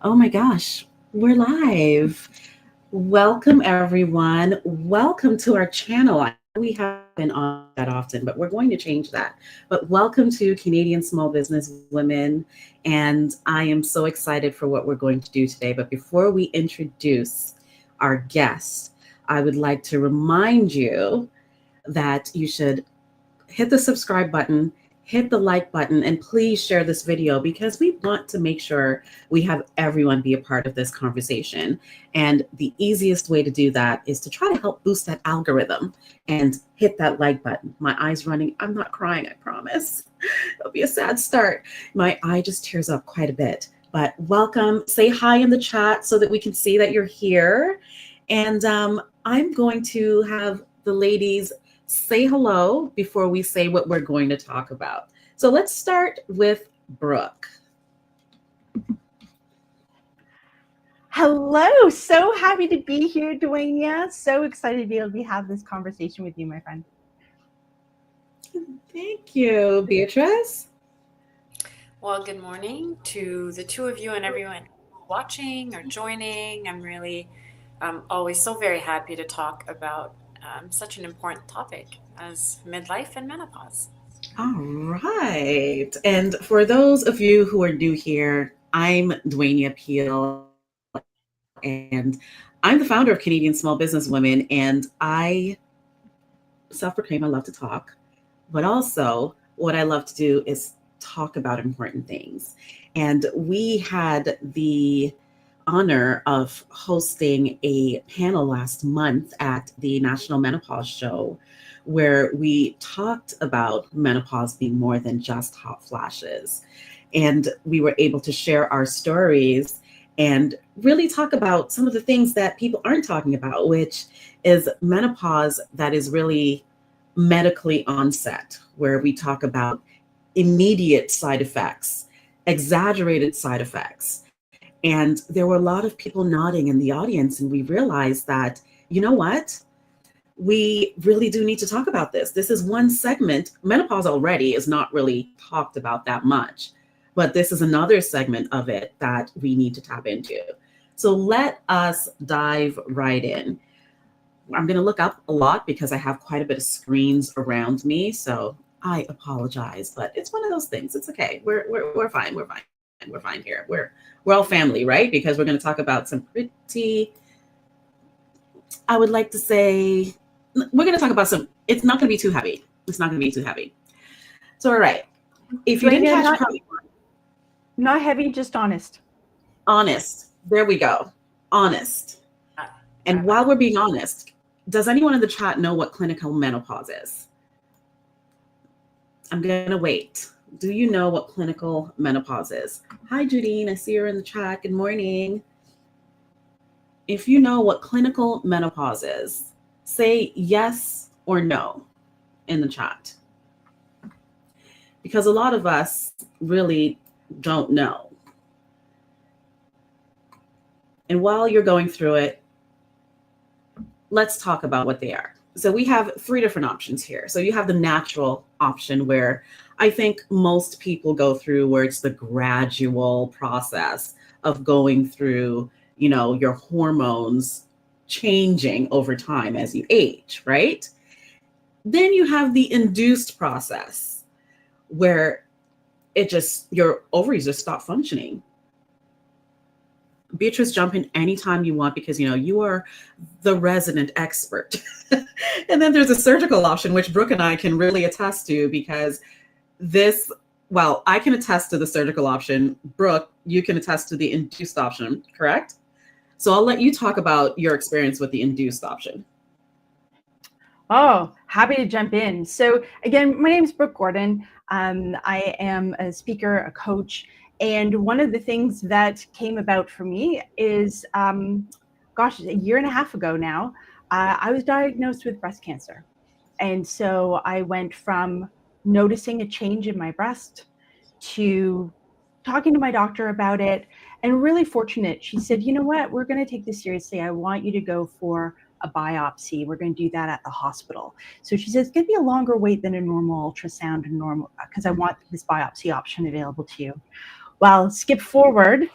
Oh my gosh, we're live. Welcome, everyone. Welcome to our channel. I know we haven't been on that often, but we're going to change that. But welcome to Canadian Small Business Women. And I am so excited for what we're going to do today. But before we introduce our guest, I would like to remind you that you should hit the subscribe button, hit the like button, and please share this video because we want to make sure we have everyone be a part of this conversation. And the easiest way to do that is to try to help boost that algorithm and hit that like button. My eye's running. I'm not crying, I promise. It'll be a sad start. My eye just tears up quite a bit. But welcome. Say hi in the chat so that we can see that you're here. And I'm going to have the ladies say hello before we say what we're going to talk about. So let's start with Brooke. Hello, so happy to be here, Dwayne. So excited to be able to have this conversation with you, my friend. Thank you, Beatrice. Well, good morning to the two of you and everyone watching or joining. I'm really always so very happy to talk about such an important topic as midlife and menopause. All right. And for those of you who are new here, I'm Dwayne Peel, and I'm the founder of Canadian Small Business Women, and I self-proclaim I love to talk, but also what I love to do is talk about important things. And we had the honor of hosting a panel last month at the National Menopause Show, where we talked about menopause being more than just hot flashes. And we were able to share our stories and really talk about some of the things that people aren't talking about, which is menopause that is really medically onset, where we talk about immediate side effects, exaggerated side effects. And there were a lot of people nodding in the audience, and we realized that, you know what? We really do need to talk about this. This is one segment. Menopause already is not really talked about that much, but this is another segment of it that we need to tap into. So let us dive right in. I'm going to look up a lot because I have quite a bit of screens around me, so I apologize, but it's one of those things. It's okay. We're fine. We're fine. We're fine here. We're all family, right? Because we're going to talk about some pretty, I would like to say, we're going to talk about some, it's not going to be too heavy. It's not going to be too heavy. So, all right. If you didn't catch not heavy, just honest. Honest. There we go. Honest. And while we're being honest, does anyone in the chat know what clinical menopause is? I'm going to wait. Do you know what clinical menopause is? Hi, Judine. I see her in the chat. Good morning. If you know what clinical menopause is, say yes or no in the chat. Because a lot of us really don't know. And while you're going through it, let's talk about what they are. So we have three different options here. So you have the natural option, where I think most people go through, where it's the gradual process of going through, you know, your hormones changing over time as you age, right? Then you have the induced process, where it just, your ovaries just stop functioning. Beatrice, jump in anytime you want, because, you know, you are the resident expert. And then there's a surgical option, which Brooke and I can really attest to, because this, well, I can attest to the surgical option. Brooke, you can attest to the induced option, correct? So I'll let you talk about your experience with the induced option. Oh, happy to jump in. So again, my name is Brooke Gordon. I am a speaker, a coach, And one of the things that came about for me is, a year and a half ago now, I was diagnosed with breast cancer. And so I went from noticing a change in my breast to talking to my doctor about it, and really fortunate. She said, you know what, we're going to take this seriously. I want you to go for a biopsy. We're going to do that at the hospital. So she says, it's going to be a longer wait than a normal ultrasound and normal, because I want this biopsy option available to you. Well, skip forward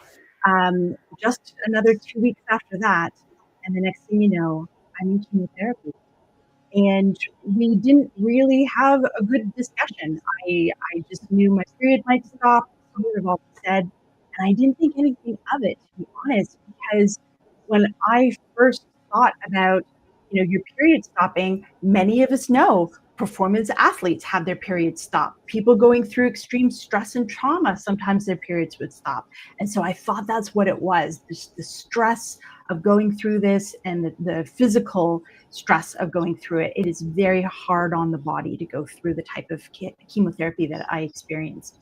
just another 2 weeks after that, and the next thing you know, I'm in chemotherapy. And we didn't really have a good discussion. I just knew my period might stop, some of all said, and I didn't think anything of it, to be honest, because when I first thought about, your period stopping, many of us know performance athletes have their periods stop. People going through extreme stress and trauma, sometimes their periods would stop. And so I thought that's what it was, the stress of going through this, and the physical stress of going through it. It is very hard on the body to go through the type of chemotherapy that I experienced.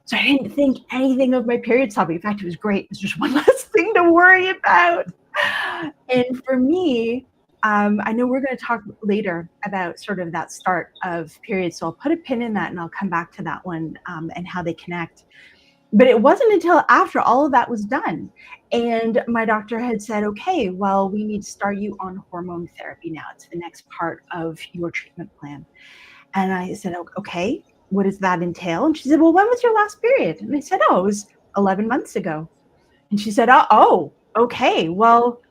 So I didn't think anything of my period stopping. In fact, it was great. It was just one less thing to worry about. And for me, I know we're going to talk later about sort of that start of periods. So I'll put a pin in that and I'll come back to that one, and how they connect. But it wasn't until after all of that was done, and my doctor had said, okay, well, we need to start you on hormone therapy now. It's the next part of your treatment plan. And I said, okay, what does that entail? And she said, well, when was your last period? And I said, oh, it was 11 months ago. And she said, oh, okay, well,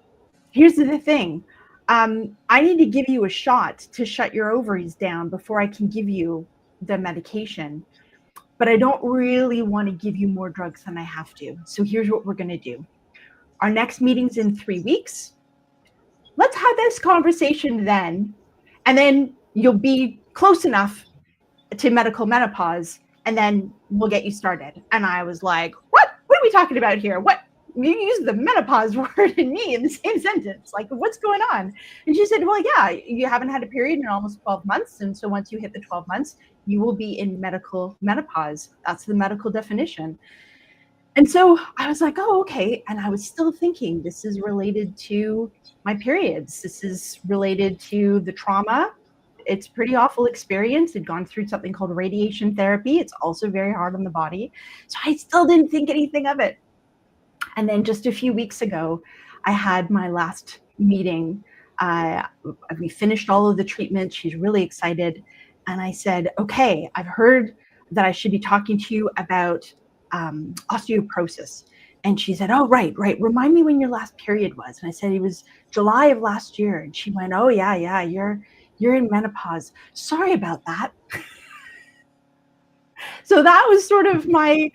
here's the thing. I need to give you a shot to shut your ovaries down before I can give you the medication. But I don't really want to give you more drugs than I have to. So here's what we're going to do. Our next meeting's in 3 weeks. Let's have this conversation then, and then you'll be close enough to medical menopause, and then we'll get you started. And I was like, what are we talking about here? What? You use the menopause word and me in the same sentence. Like, what's going on? And she said, well, yeah, you haven't had a period in almost 12 months. And so once you hit the 12 months, you will be in medical menopause. That's the medical definition. And so I was like, oh, okay. And I was still thinking, this is related to my periods. This is related to the trauma. It's a pretty awful experience. I'd gone through something called radiation therapy. It's also very hard on the body. So I still didn't think anything of it. And then just a few weeks ago, I had my last meeting. We finished all of the treatment. She's really excited. And I said, okay, I've heard that I should be talking to you about osteoporosis. And she said, oh, right. Remind me when your last period was. And I said, it was July of last year. And she went, oh, yeah, you're in menopause. Sorry about that. So that was sort of my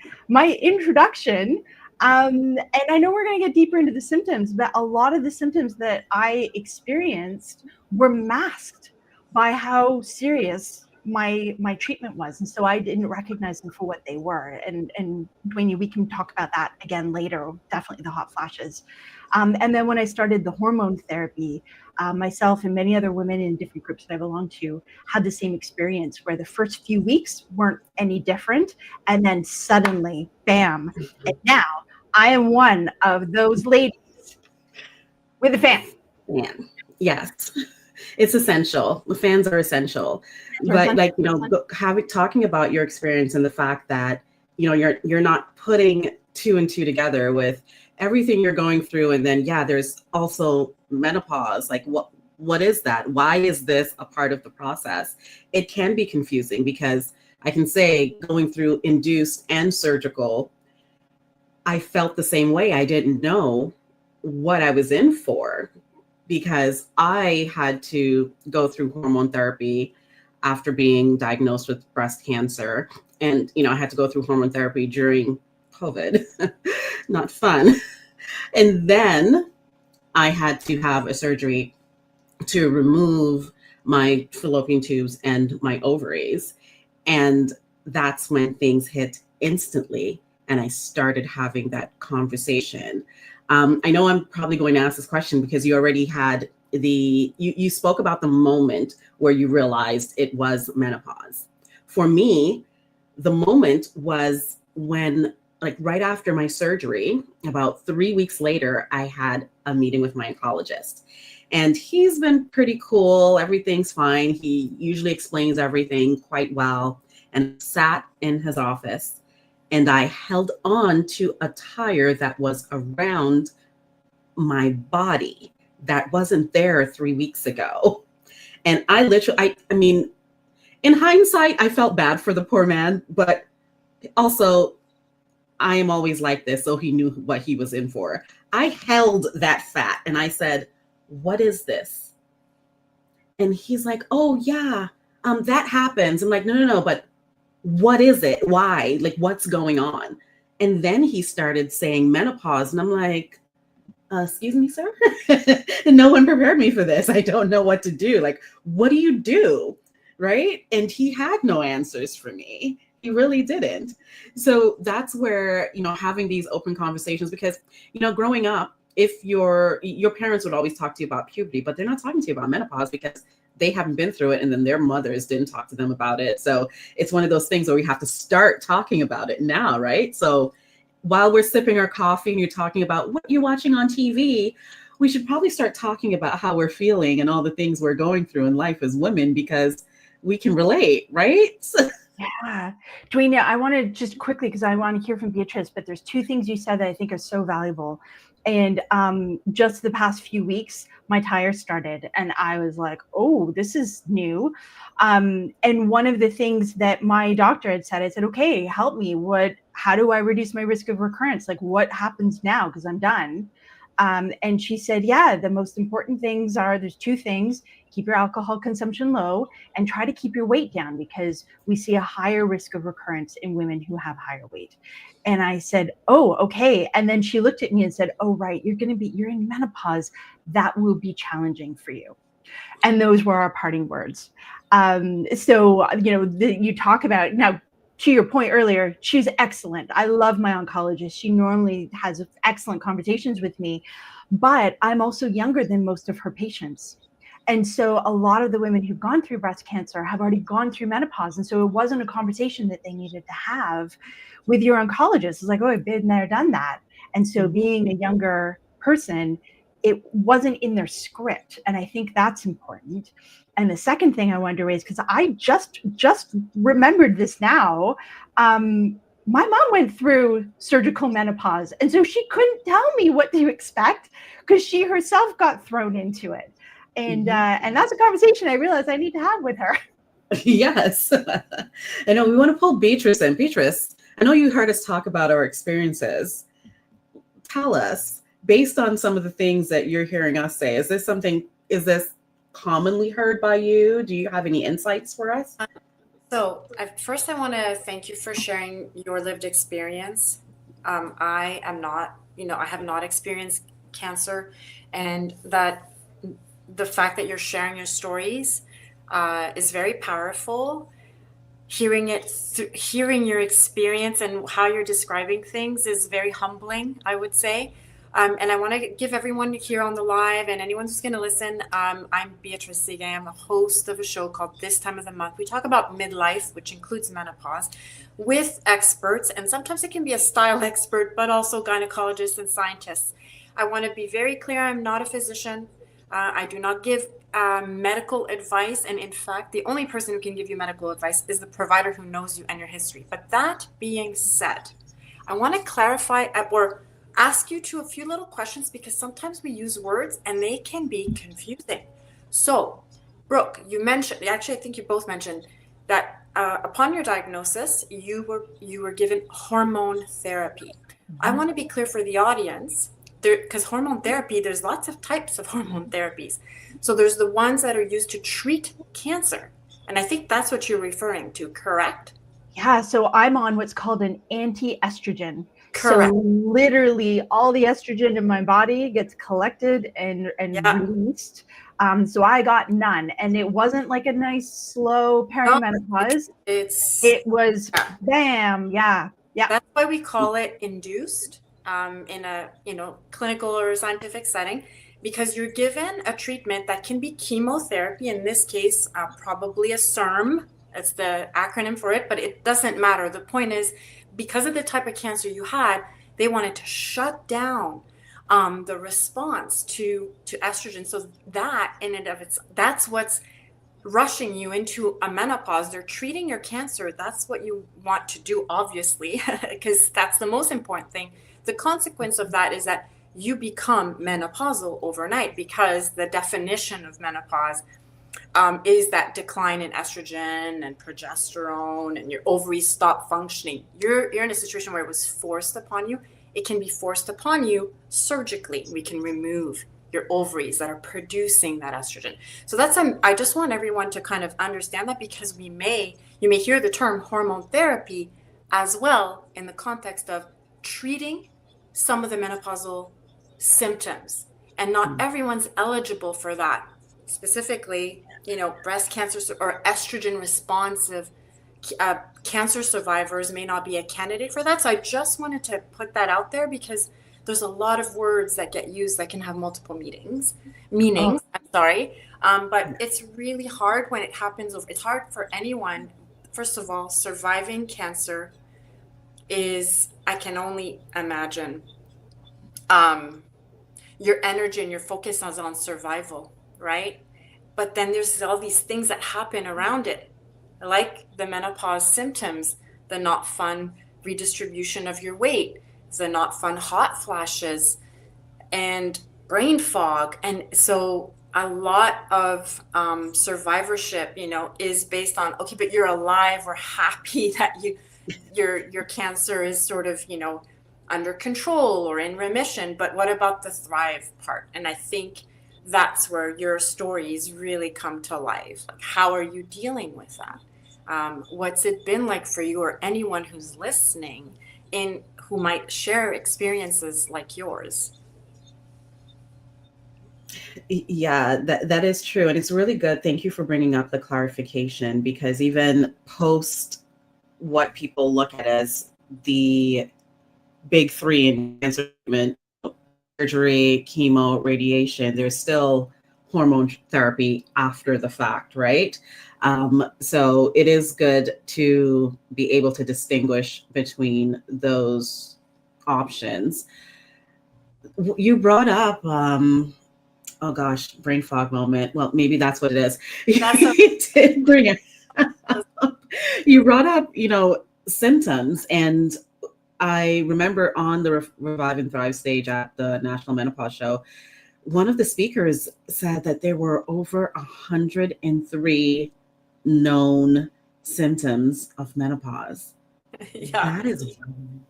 introduction. And I know we're going to get deeper into the symptoms, but a lot of the symptoms that I experienced were masked by how serious my treatment was. And so I didn't recognize them for what they were. And Dwayne, we can talk about that again later, definitely the hot flashes. And then when I started the hormone therapy, myself and many other women in different groups that I belong to had the same experience, where the first few weeks weren't any different. And then suddenly, bam. And now I am one of those ladies with a fan. Man, yes, it's essential. The fans are essential. But like, talking about your experience and the fact that, you're not putting two and two together with everything you're going through. And then, there's also menopause. Like, what is that? Why is this a part of the process? It can be confusing, because I can say, going through induced and surgical, I felt the same way. I didn't know what I was in for, because I had to go through hormone therapy after being diagnosed with breast cancer. And, I had to go through hormone therapy during COVID. Not fun. And then I had to have a surgery to remove my fallopian tubes and my ovaries. And that's when things hit instantly. And I started having that conversation. I know I'm probably going to ask this question because you already had you spoke about the moment where you realized it was menopause. For me, the moment was when like right after my surgery, about 3 weeks later, I had a meeting with my oncologist. And he's been pretty cool. Everything's fine. He usually explains everything quite well. And I sat in his office and I held on to a tire that was around my body that wasn't there 3 weeks ago. And I literally, I mean, in hindsight, I felt bad for the poor man, but also I am always like this, so he knew what he was in for. I held that fat and I said, "What is this?" And he's like, "Oh yeah, that happens." I'm like, "No, no, no, but what is it? Why? Like, what's going on?" And then he started saying menopause, and I'm like, "Excuse me, sir." And no one prepared me for this. I don't know what to do. Like, what do you do? Right? And he had no answers for me. He really didn't. So that's where, having these open conversations, because, growing up, if your parents would always talk to you about puberty, but they're not talking to you about menopause because they haven't been through it, and then their mothers didn't talk to them about it. So it's one of those things where we have to start talking about it now, right? So while we're sipping our coffee and you're talking about what you're watching on TV, we should probably start talking about how we're feeling and all the things we're going through in life as women, because we can relate, right? Yeah. Dwayne, I want to just quickly, because I want to hear from Beatrice, but there's two things you said that I think are so valuable. And just the past few weeks, my tire started and I was like, oh, this is new. And one of the things that my doctor had said, I said, okay, help me. How do I reduce my risk of recurrence? Like, what happens now? Because I'm done. And she said, yeah, the most important things there's two things: keep your alcohol consumption low and try to keep your weight down, because we see a higher risk of recurrence in women who have higher weight. And I said, oh, okay. And then she looked at me and said, oh, right, you're in menopause. That will be challenging for you. And those were our parting words. You talk about now, to your point earlier, she's excellent. I love my oncologist. She normally has excellent conversations with me, but I'm also younger than most of her patients. And so a lot of the women who've gone through breast cancer have already gone through menopause. And so it wasn't a conversation that they needed to have with your oncologist. It's like, oh, I've been there, done that. And so being a younger person, it wasn't in their script. And I think that's important. And the second thing I wanted to raise, because I just remembered this now, my mom went through surgical menopause. And so she couldn't tell me what to expect because she herself got thrown into it. And that's a conversation I realized I need to have with her. Yes. I know we want to pull Beatrice in. Beatrice, I know you heard us talk about our experiences. Tell us, based on some of the things that you're hearing us say, is this commonly heard by you? Do you have any insights for us? So first I want to thank you for sharing your lived experience. I am not, I have not experienced cancer, and that the fact that you're sharing your stories is very powerful. Hearing your experience and how you're describing things is very humbling, I would say. And I want to give everyone here on the live and anyone who's going to listen, I'm Beatrice Seguin. I'm the host of a show called This Time of the Month. We talk about midlife, which includes menopause, with experts. And sometimes it can be a style expert, but also gynecologists and scientists. I want to be very clear. I'm not a physician. I do not give medical advice. And in fact, the only person who can give you medical advice is the provider who knows you and your history. But that being said, I want to clarify or ask you a few little questions, because sometimes we use words and they can be confusing. So, Brooke, you mentioned, actually, I think you both mentioned that upon your diagnosis, you were given hormone therapy. I want to be clear for the audience, because hormone therapy, there's lots of types of hormone therapies. So there's the ones that are used to treat cancer. And I think that's what you're referring to, correct? Yeah, so I'm on what's called an anti-estrogen. Correct. So literally all the estrogen in my body gets collected and released. So I got none. And it wasn't like a nice, slow perimenopause. It was bam. Yeah. Yeah. That's why we call it induced in a clinical or scientific setting, because you're given a treatment that can be chemotherapy, in this case, probably a SERM, That's the acronym for it, but it doesn't matter. The point is, because of the type of cancer you had, they wanted to shut down the response to estrogen. So that in and of it's, that's what's rushing you into a menopause. They're treating your cancer. That's what you want to do, obviously, because that's the most important thing. The consequence of that is that you become menopausal overnight, because the definition of menopause is that decline in estrogen and progesterone, and your ovaries stop functioning. You're in a situation where it was forced upon you. It can be forced upon you surgically. We can remove your ovaries that are producing that estrogen. So that's I just want everyone to kind of understand that, because you may hear the term hormone therapy as well in the context of treating some of the menopausal symptoms, and not everyone's eligible for that. Specifically, breast cancer or estrogen responsive cancer survivors may not be a candidate for that. So I just wanted to put that out there, because there's a lot of words that get used that can have multiple meanings. I'm sorry. But it's really hard when it happens. It's hard for anyone. First of all, surviving cancer is, I can only imagine, your energy and your focus is on survival, right? But then there's all these things that happen around it, like the menopause symptoms, the not fun redistribution of your weight, the not fun hot flashes, and brain fog. And so a lot of survivorship, is based on, okay, but you're alive. We're happy that your cancer is sort of, under control or in remission. But what about the thrive part? And I think that's where your stories really come to life. Like, how are you dealing with that? What's it been like for you, or anyone who's listening who might share experiences like yours? Yeah, that is true. And it's really good. Thank you for bringing up the clarification, because even post what people look at as the big three in cancer treatment, surgery, chemo, radiation, there's still hormone therapy after the fact, right? So it is good to be able to distinguish between those options. You brought up, oh gosh, brain fog moment. Well, maybe that's what it is. You did bring it up. You brought up, symptoms, and I remember on the Revive and Thrive stage at the National Menopause Show, one of the speakers said that there were over 103 known symptoms of menopause. Yeah. That is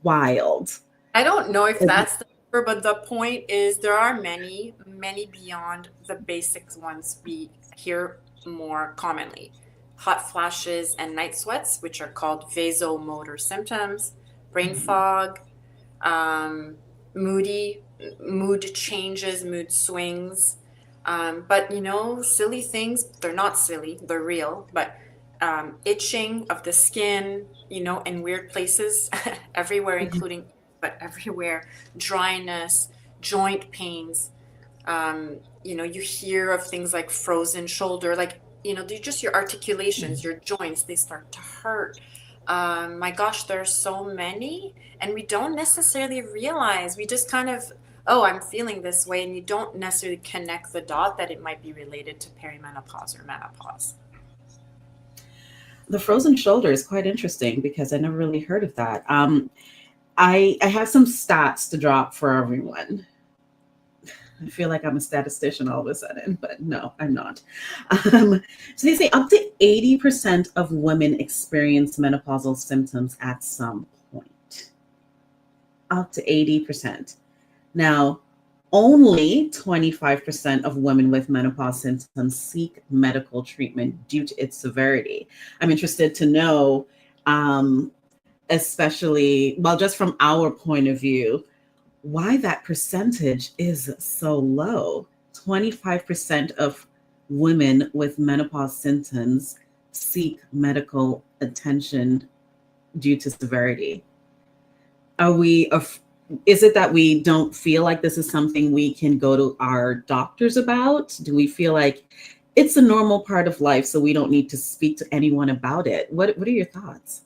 wild. I don't know if that's the number, but the point is there are many, many beyond the basic ones we hear more commonly. Hot flashes and night sweats, which are called vasomotor symptoms, brain fog, mood changes, mood swings. But silly things, they're not silly, they're real, but itching of the skin, in weird places everywhere, including, but everywhere, dryness, joint pains. You hear of things like frozen shoulder, like, just your articulations, your joints, they start to hurt. My gosh, there are so many, and we don't necessarily realize. We just kind of, oh, I'm feeling this way, and you don't necessarily connect the dot that it might be related to perimenopause or menopause. The frozen shoulder is quite interesting, because I never really heard of that. I have some stats to drop for everyone. I feel like I'm a statistician all of a sudden, but no, I'm not. So they say up to 80% of women experience menopausal symptoms at some point. Up to 80%. Now, only 25% of women with menopause symptoms seek medical treatment due to its severity. I'm interested to know, especially, well, just from our point of view, why that percentage is so low. 25% of women with menopause symptoms seek medical attention due to severity. Is it that we don't feel like this is something we can go to our doctors about? Do we feel like it's a normal part of life, so we don't need to speak to anyone about it. What are your thoughts?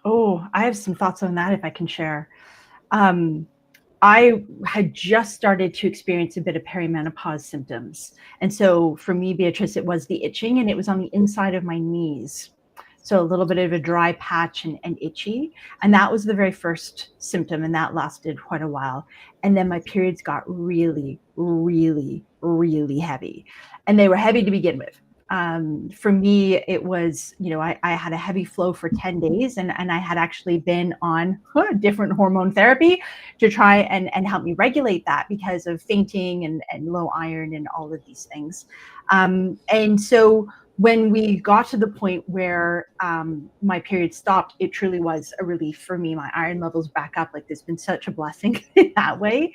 Oh, I have some thoughts on that if I can share. Um, I had just started to experience a bit of perimenopause symptoms. And so for me, Beatrice, it was the itching, and it was on the inside of my knees. So a little bit of a dry patch and itchy. And that was the very first symptom, and that lasted quite a while. And then my periods got really, really, really heavy. And they were heavy to begin with. For me, it was, I had a heavy flow for 10 days, and I had actually been on different hormone therapy to try and help me regulate that because of fainting and low iron and all of these things. And so when we got to the point where my period stopped, it truly was a relief for me. My iron levels back up. Like, there's been such a blessing in that way.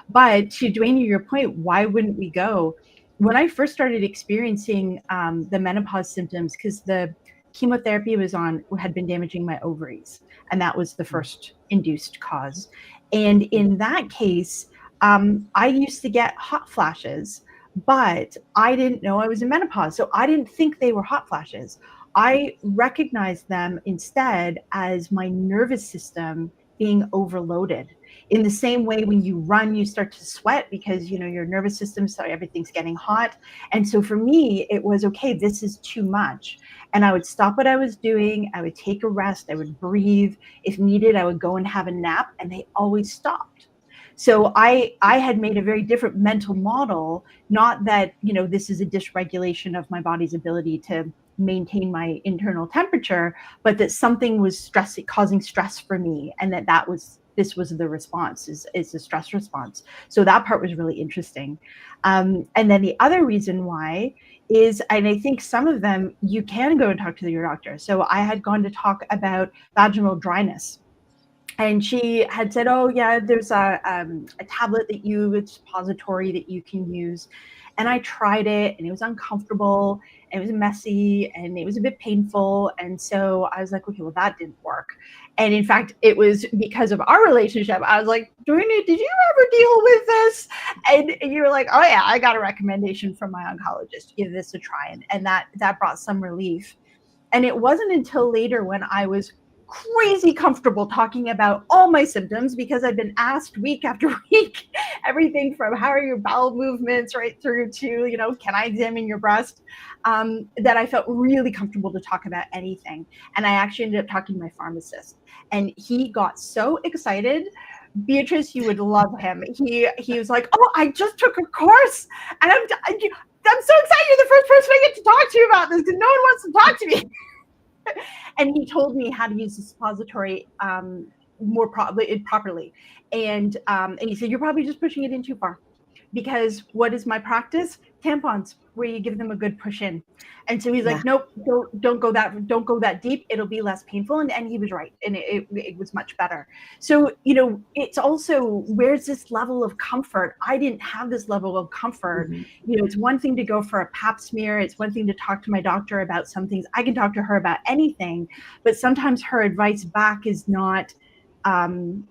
But to Dwayne, your point, why wouldn't we go? When I first started experiencing the menopause symptoms, because the chemotherapy had been damaging my ovaries, and that was the first induced cause. And in that case, I used to get hot flashes, but I didn't know I was in menopause. So I didn't think they were hot flashes. I recognized them instead as my nervous system being overloaded. In the same way, when you run, you start to sweat because, your nervous system, so everything's getting hot. And so for me, it was, okay, this is too much. And I would stop what I was doing. I would take a rest. I would breathe. If needed, I would go and have a nap, and they always stopped. So I had made a very different mental model, not that, this is a dysregulation of my body's ability to maintain my internal temperature, but that something was causing stress for me, and this was the response, is the stress response. So that part was really interesting. And then the other reason why is, and I think some of them, you can go and talk to your doctor. So I had gone to talk about vaginal dryness. And she had said, oh, yeah, there's a tablet it's suppository that you can use. And I tried it, and it was uncomfortable, and it was messy, and it was a bit painful. And so I was like, okay, well, that didn't work. And in fact, it was because of our relationship. I was like, Dorina, did you ever deal with this? And you were like, oh, yeah, I got a recommendation from my oncologist. Give this a try. And that brought some relief. And it wasn't until later, when I was crazy comfortable talking about all my symptoms, because I've been asked week after week, everything from how are your bowel movements right through to, can I examine your breast, that I felt really comfortable to talk about anything. And I actually ended up talking to my pharmacist, and he got so excited. Beatrice, you would love him. He was like, oh, I just took a course, and I'm so excited. You're the first person I get to talk to about this, because no one wants to talk to me. And he told me how to use the suppository properly. And he said, you're probably just pushing it in too far, because what is my practice? Tampons, where you give them a good push in. And so he's like, nope, don't go that deep. It'll be less painful. And he was right. And it was much better. So, it's also, where's this level of comfort? I didn't have this level of comfort. Mm-hmm. It's one thing to go for a pap smear. It's one thing to talk to my doctor about some things. I can talk to her about anything, but sometimes her advice back is not,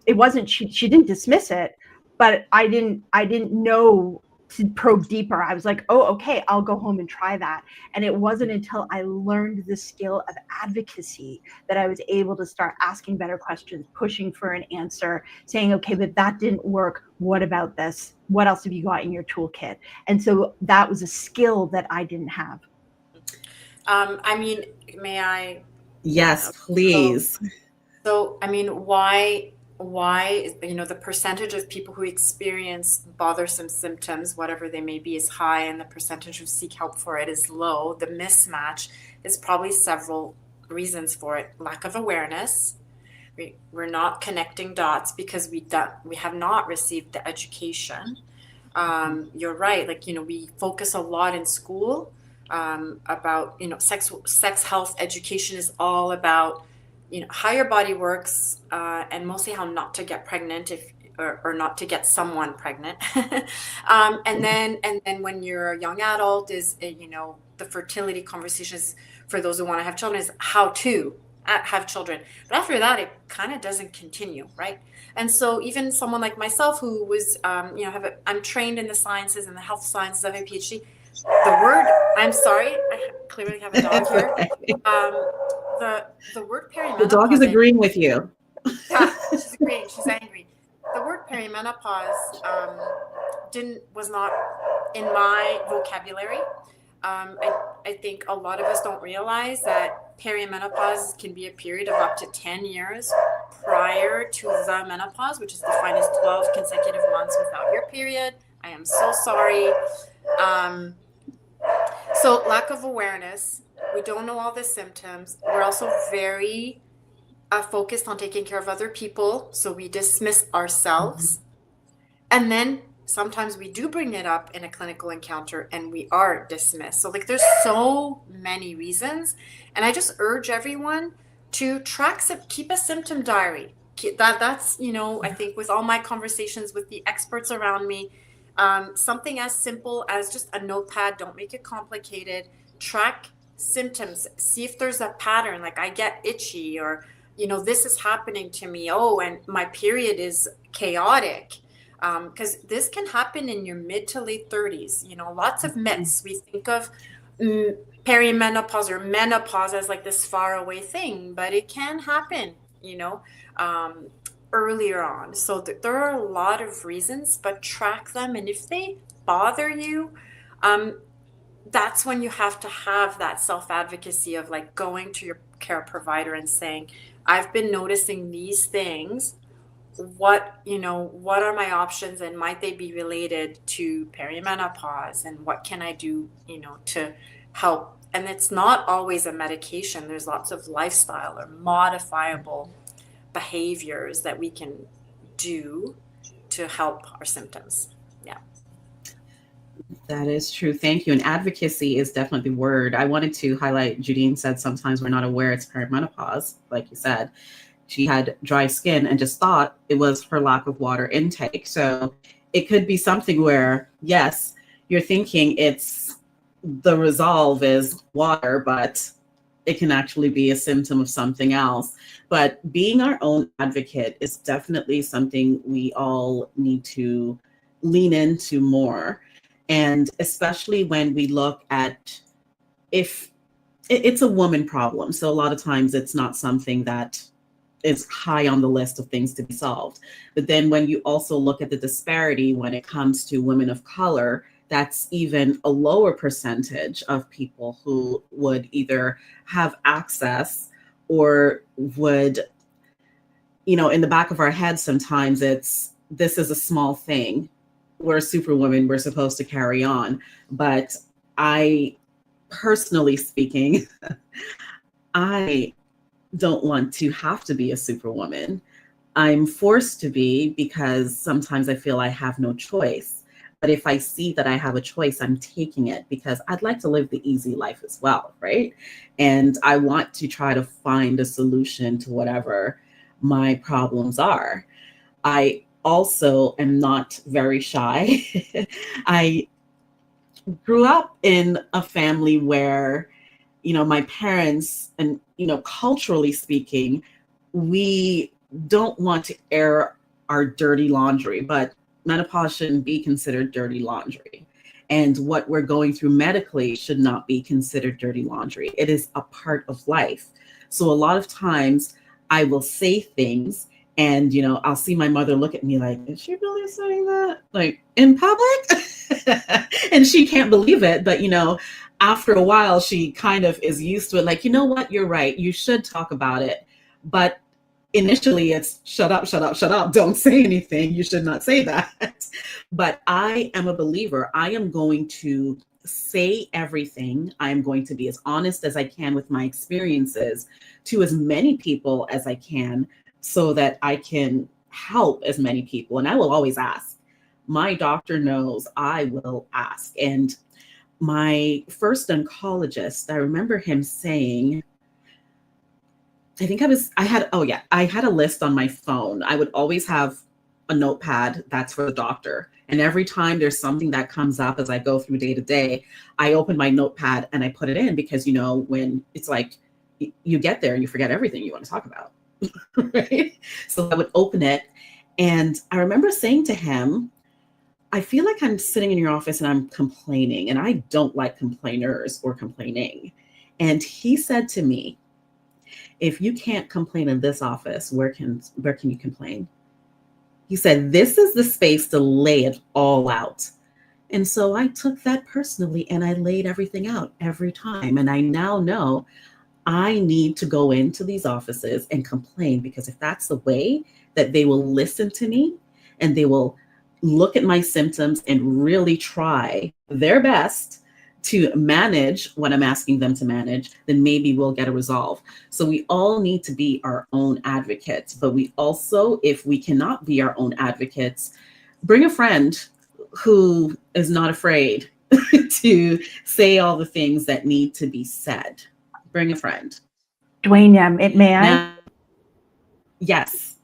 it wasn't, she didn't dismiss it, but I didn't know to probe deeper. I was like, oh, okay, I'll go home and try that. And it wasn't until I learned the skill of advocacy that I was able to start asking better questions, pushing for an answer, saying, okay, but that didn't work. What about this? What else have you got in your toolkit? And so that was a skill that I didn't have. May I? Yes, please. So, why the percentage of people who experience bothersome symptoms, whatever they may be, is high, and the percentage who seek help for it is low. The mismatch is probably several reasons for it. Lack of awareness. We're not connecting dots because we have not received the education. You're right. We focus a lot in school about, sex health education is all about, how your body works, and mostly how not to get pregnant or not to get someone pregnant. And then when you're a young adult is, the fertility conversations for those who want to have children is how to have children. But after that, it kind of doesn't continue, right? And so even someone like myself who was, I'm trained in the sciences and the health sciences, I have a PhD, The word, I'm sorry, I clearly have a dog here. The word The dog is perimenopause, agreeing with you. yeah, she's agreeing, she's angry. The word perimenopause was not in my vocabulary. I think a lot of us don't realize that perimenopause can be a period of up to 10 years prior to the menopause, which is defined as 12 consecutive months without your period. I am so sorry. So lack of awareness. We don't know all the symptoms. We're also very focused on taking care of other people, so we dismiss ourselves. And then sometimes we do bring it up in a clinical encounter and we are dismissed. So like there's so many reasons. And I just urge everyone to keep a symptom diary. That's, I think with all my conversations with the experts around me, something as simple as just a notepad, don't make it complicated. Track symptoms, see if there's a pattern, like I get itchy, or, this is happening to me. Oh, and my period is chaotic. Because this can happen in your mid to late 30s. Lots of myths. We think of perimenopause or menopause as like this far away thing, but it can happen, earlier on. So there are a lot of reasons, but track them. And if they bother you, that's when you have to have that self-advocacy of like going to your care provider and saying, I've been noticing these things. What are my options, and might they be related to perimenopause, and what can I do, to help? And it's not always a medication. There's lots of lifestyle or modifiable behaviors that we can do to help our symptoms. Yeah. That is true. Thank you. And advocacy is definitely the word. I wanted to highlight, Judine said sometimes we're not aware it's perimenopause, like you said. She had dry skin and just thought it was her lack of water intake. So it could be something where, yes, you're thinking it's the resolve is water, but it can actually be a symptom of something else. But being our own advocate is definitely something we all need to lean into more. And especially when we look at if it's a woman problem. So a lot of times it's not something that is high on the list of things to be solved. But then when you also look at the disparity when it comes to women of color, that's even a lower percentage of people who would either have access or would, in the back of our head, sometimes this is a small thing. We're superwomen, we're supposed to carry on. But I, personally speaking, I don't want to have to be a superwoman. I'm forced to be because sometimes I feel I have no choice. But if I see that I have a choice, I'm taking it because I'd like to live the easy life as well, right? And I want to try to find a solution to whatever my problems are. I also am not very shy. I grew up in a family where, my parents and, culturally speaking, we don't want to air our dirty laundry, but menopause shouldn't be considered dirty laundry. And what we're going through medically should not be considered dirty laundry. It is a part of life. So a lot of times I will say things and, I'll see my mother look at me like, is she really saying that? Like in public? And she can't believe it. But, after a while, she kind of is used to it. Like, you know what? You're right. You should talk about it. But initially it's shut up, shut up, shut up. Don't say anything. You should not say that. But I am a believer. I am going to say everything. I am going to be as honest as I can with my experiences to as many people as I can so that I can help as many people. And I will always ask. My doctor knows I will ask. And my first oncologist, I remember him saying, I had a list on my phone. I would always have a notepad that's for the doctor. And every time there's something that comes up as I go through day to day, I open my notepad and I put it in because, when it's like you get there and you forget everything you want to talk about. Right? So I would open it. And I remember saying to him, I feel like I'm sitting in your office and I'm complaining, and I don't like complainers or complaining. And he said to me, if you can't complain in this office, where can you complain? He said, this is the space to lay it all out. And so I took that personally and I laid everything out every time. And I now know I need to go into these offices and complain, because if that's the way that they will listen to me and they will look at my symptoms and really try their best to manage what I'm asking them to manage, then maybe we'll get a resolve. So we all need to be our own advocates, but we also, if we cannot be our own advocates, bring a friend who is not afraid to say all the things that need to be said. Bring a friend. Dwayne, may I? Now, yes.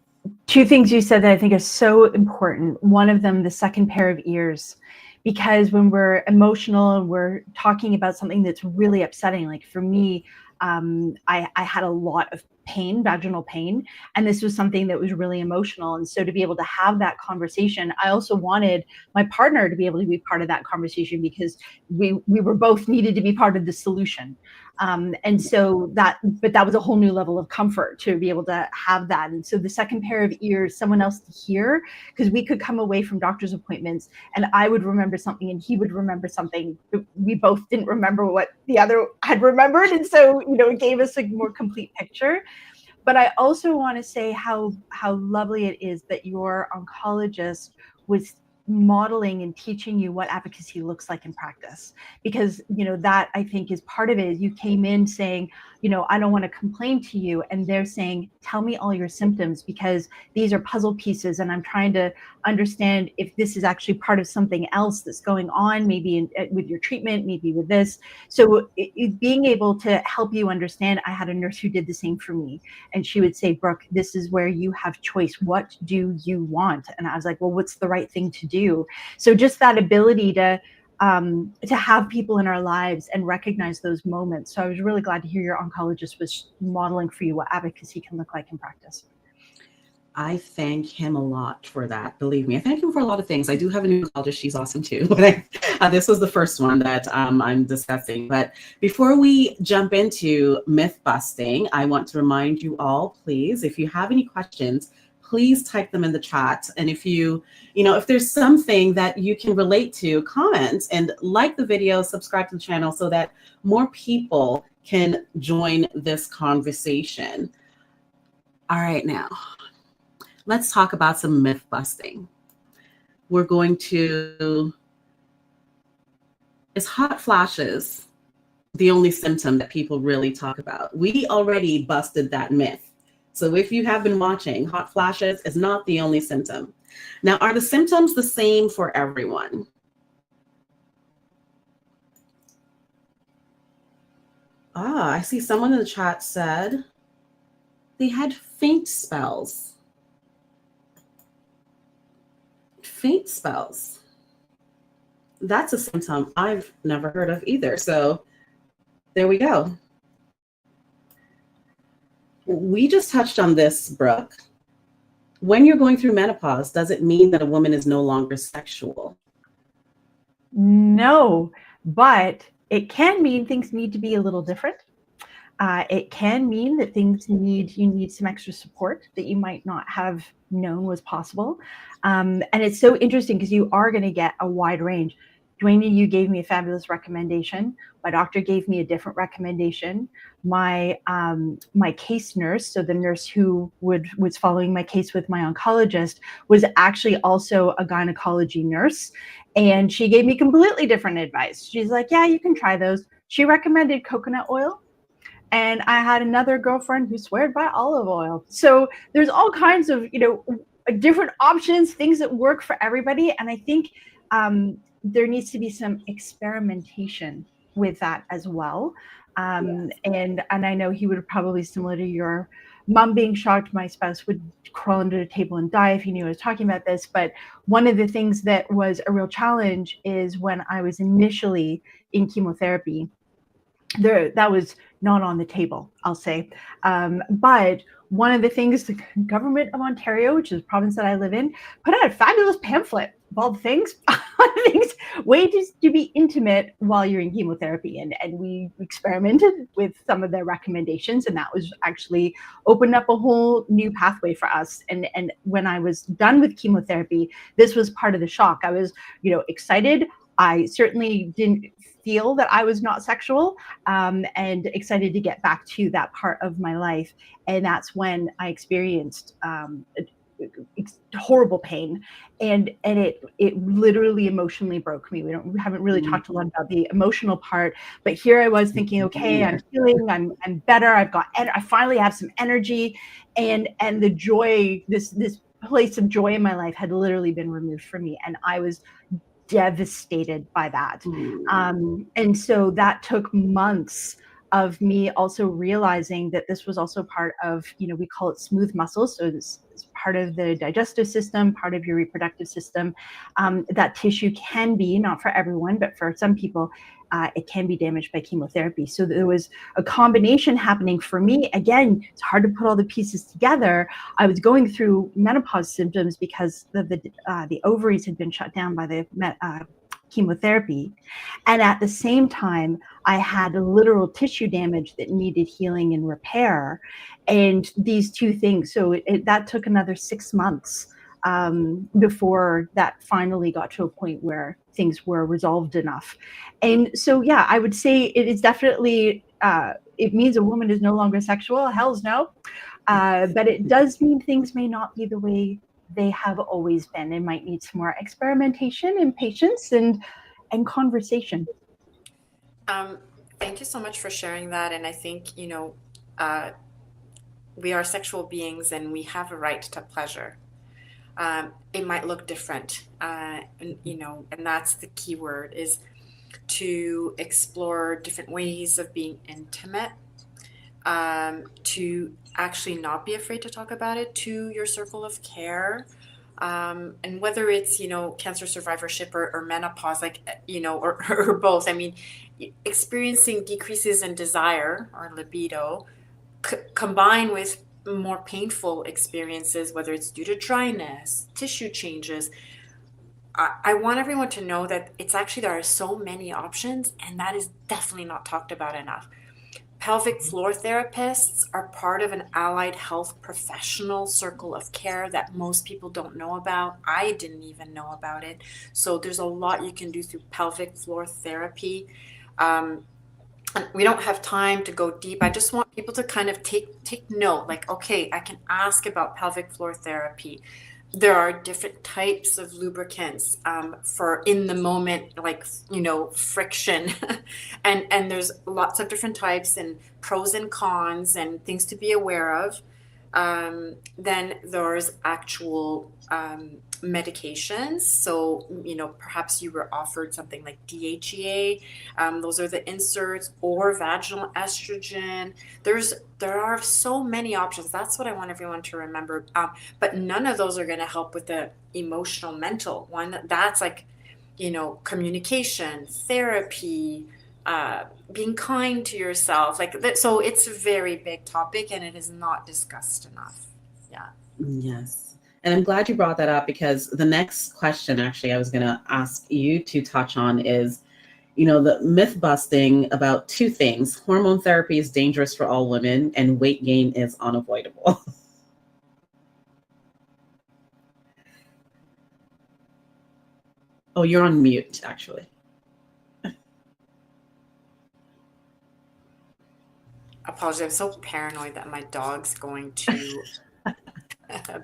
Two things you said that I think are so important. One of them, the second pair of ears, because when we're emotional and we're talking about something that's really upsetting, like for me, I had a lot of pain, vaginal pain, and this was something that was really emotional. And so to be able to have that conversation, I also wanted my partner to be able to be part of that conversation, because we were both needed to be part of the solution. And so that was a whole new level of comfort to be able to have that. And so the second pair of ears, someone else to hear, because we could come away from doctor's appointments and I would remember something and he would remember something. We both didn't remember what the other had remembered. And so, it gave us a more complete picture. But I also want to say how lovely it is that your oncologist was modeling and teaching you what advocacy looks like in practice, because that I think is part of it. Is you came in saying, I don't want to complain to you, and they're saying, tell me all your symptoms, because these are puzzle pieces and I'm trying to understand if this is actually part of something else that's going on, maybe with your treatment, maybe with this. So being able to help you understand. I had a nurse who did the same for me, and she would say, Brooke, this is where you have choice. What do you want? And I was like, well, what's the right thing to do? So just that ability to have people in our lives and recognize those moments. So I was really glad to hear your oncologist was modeling for you what advocacy can look like in practice. I thank him a lot for that. Believe me, I thank him for a lot of things. I do have a new oncologist. She's awesome too. But this was the first one that I'm discussing. But before we jump into myth busting, I want to remind you all, please, if you have any questions, please type them in the chat. And if if there's something that you can relate to, comment and like the video, subscribe to the channel so that more people can join this conversation. All right, now let's talk about some myth busting. We're going to, is hot flashes the only symptom that people really talk about? We already busted that myth. So if you have been watching, hot flashes is not the only symptom. Now, are the symptoms the same for everyone? I see someone in the chat said they had faint spells. Faint spells. That's a symptom I've never heard of either. So there we go. We just touched on this, Brooke. When you're going through menopause, does it mean that a woman is no longer sexual? No, but it can mean things need to be a little different. It can mean that you need some extra support that you might not have known was possible. And it's so interesting because you are going to get a wide range. Dwayne, you gave me a fabulous recommendation. My doctor gave me a different recommendation. My case nurse, so the nurse who was following my case with my oncologist, was actually also a gynecology nurse. And she gave me completely different advice. She's like, yeah, you can try those. She recommended coconut oil. And I had another girlfriend who swore by olive oil. So there's all kinds of, different options, things that work for everybody. And I think there needs to be some experimentation with that as well. Yes. And I know he would probably, similar to your mom being shocked, my spouse would crawl under the table and die if he knew I was talking about this. But one of the things that was a real challenge is when I was initially in chemotherapy, that was not on the table, I'll say. But one of the things, the government of Ontario, which is the province that I live in, put out a fabulous pamphlet of all the things, ways to be intimate while you're in chemotherapy. And we experimented with some of their recommendations, and that was actually opened up a whole new pathway for us. And when I was done with chemotherapy, this was part of the shock. I was, excited. I certainly didn't feel that I was not sexual, and excited to get back to that part of my life. And that's when I experienced horrible pain, and it literally emotionally broke me. We haven't really talked a lot about the emotional part, but here I was thinking, okay, I'm healing, I'm better, I finally have some energy, and the joy, this place of joy in my life had literally been removed from me, and I was devastated by that. And so that took months of me also realizing that this was also part of, we call it smooth muscles. So this is part of the digestive system, part of your reproductive system. That tissue can be, not for everyone, but for some people, it can be damaged by chemotherapy. So there was a combination happening for me. Again, it's hard to put all the pieces together. I was going through menopause symptoms because the ovaries had been shut down by the chemotherapy. And at the same time, I had a literal tissue damage that needed healing and repair. And these two things, so that took another 6 months before that finally got to a point where things were resolved enough. And so, yeah, I would say it is definitely, it means a woman is no longer sexual. Hell's no. But it does mean things may not be the way they have always been. It might need some more experimentation and patience and conversation. Thank you so much for sharing that. And I think, we are sexual beings and we have a right to pleasure. It might look different, and that's the key word, is to explore different ways of being intimate, to actually not be afraid to talk about it to your circle of care. And whether it's, cancer survivorship or menopause, or both. I mean, experiencing decreases in desire or libido combined with more painful experiences, whether it's due to dryness, tissue changes. I want everyone to know that there are so many options, and that is definitely not talked about enough. Pelvic floor therapists are part of an allied health professional circle of care that most people don't know about. I didn't even know about it. So there's a lot you can do through pelvic floor therapy. We don't have time to go deep. I just want people to kind of take note, like, okay, I can ask about pelvic floor therapy. There are different types of lubricants for in the moment, like, friction. and there's lots of different types and pros and cons and things to be aware of. Then there's actual medications. So, perhaps you were offered something like DHEA. Those are the inserts, or vaginal estrogen. There are so many options. That's what I want everyone to remember. But none of those are going to help with the emotional, mental one. That's like, communication, therapy, being kind to yourself. So it's a very big topic, and it is not discussed enough. Yeah. Yes. And I'm glad you brought that up, because the next question, actually, I was going to ask you to touch on is, the myth busting about two things. Hormone therapy is dangerous for all women, and weight gain is unavoidable. Oh, you're on mute, actually. Apologies. I'm so paranoid that my dog's going to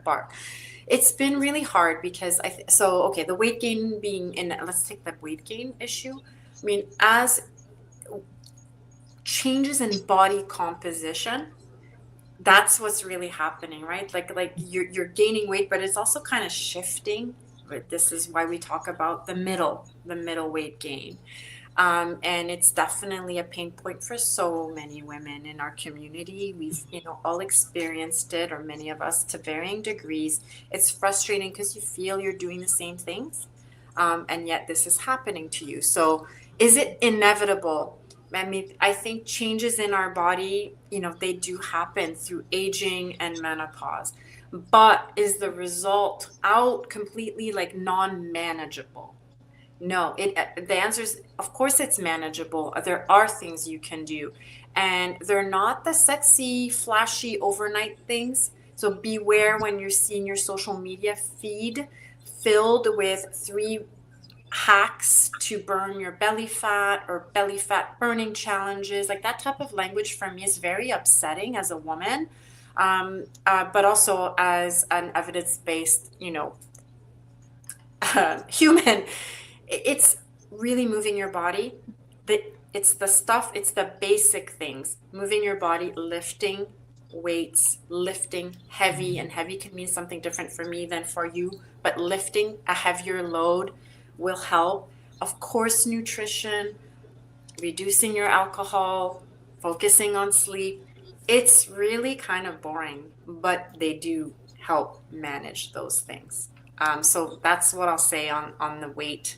bark. It's been really hard because the weight gain being in, let's take the weight gain issue. I mean, as changes in body composition, that's what's really happening, right? Like you're gaining weight, but it's also kind of shifting. But this is why we talk about the middle weight gain. And it's definitely a pain point for so many women in our community. We've, all experienced it, or many of us, to varying degrees. It's frustrating because you feel you're doing the same things, and yet this is happening to you. So is it inevitable? I mean, I think changes in our body, they do happen through aging and menopause. But is the result out completely like non-manageable? No, the answer is, of course it's manageable. There are things you can do, and they're not the sexy, flashy overnight things. So beware when you're seeing your social media feed filled with 3 hacks to burn your belly fat or belly fat burning challenges. Like that type of language for me is very upsetting as a woman, but also as an evidence-based, human. It's really moving your body. It's the stuff, it's the basic things. Moving your body, lifting weights, lifting heavy, and heavy can mean something different for me than for you, but lifting a heavier load will help. Of course, nutrition, reducing your alcohol, focusing on sleep. It's really kind of boring, but they do help manage those things. So that's what I'll say on the weight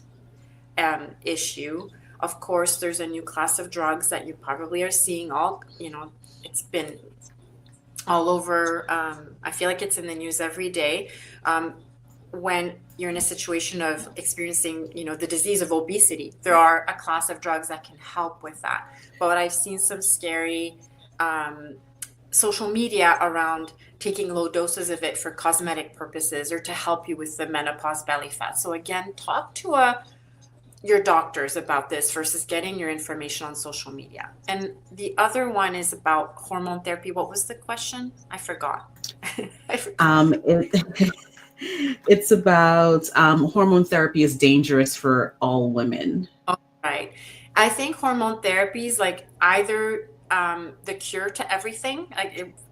issue. Of course, there's a new class of drugs that you probably are seeing it's been all over. I feel like it's in the news every day. When you're in a situation of experiencing, the disease of obesity, there are a class of drugs that can help with that. But I've seen some scary social media around taking low doses of it for cosmetic purposes or to help you with the menopause belly fat. So again, talk to your doctors about this versus getting your information on social media. And the other one is about hormone therapy. What was the question? I forgot. It's about hormone therapy is dangerous for all women. Oh, right. I think hormone therapy is like either the cure to everything.